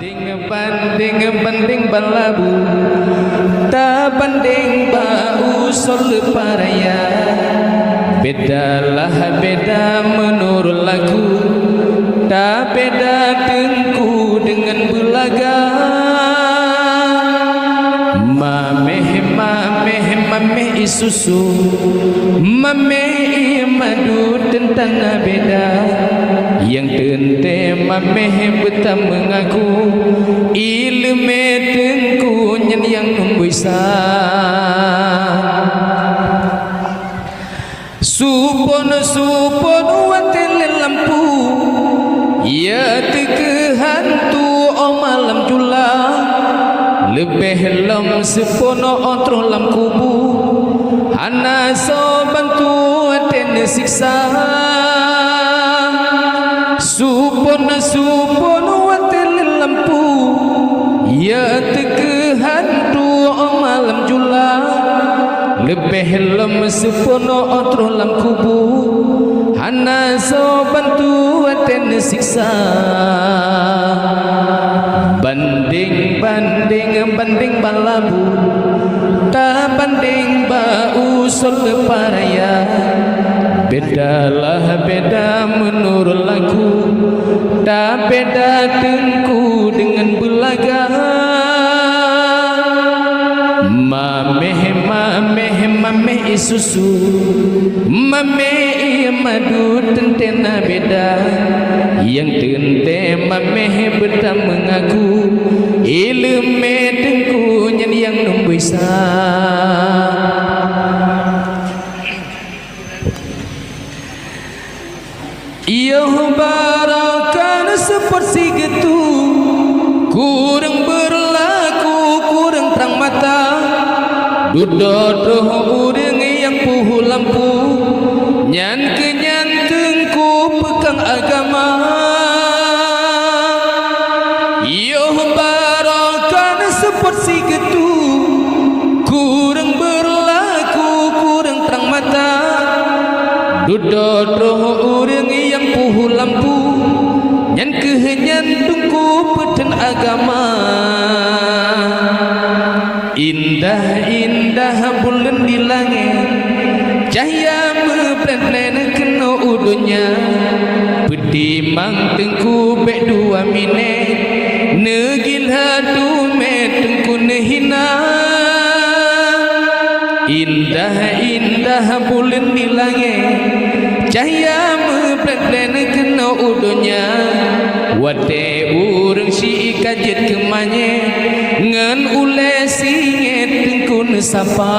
banding balabu tak banding bau sol paraya. Bedalah beda menurut lagu, tak beda dengku dengan belaga. Mameh isusu, mameh madu tentang beda. Yang tente mameh betah mengaku ilmu dengku yang membisa. Supon watel lampu ya tekehantu o malam jula. Lebih lam sepono otro lam kubu hana so bantu aten siksa. Supon watel lampu ya tekehantu o malam jula. Lebih lam sepono otro lam kubu hana so bantu aten siksa. Banding balabu tak banding bau sol paraya. Bedalah beda menurut lagu, tak beda dengku dengan belaga. Mameh isusu, mameh madu tentena beda. Yang tente mameh betah mengaku ilmu dengku yang membisa. Ia barakan seperti gitu, kurang berlaku, kurang terang mata. Dudodoh urang yang puhu lampu, nyan kenyan tengku pegang agama. Ia barakan seperti gitu, kurang berlaku, kurang terang mata. Dudodoh urang yang puhu lampu, nyan kehenyan tengku peden agama. Indah bulan di langit, cahaya meplen kena udunya. Pedimang tengku bek dua mine, negil hadu me tengku nehina. Indah bulan di langit, cahaya meplen kena udunya. Wate urang si kajet kemanye, ngan ule singet tengku nesapa.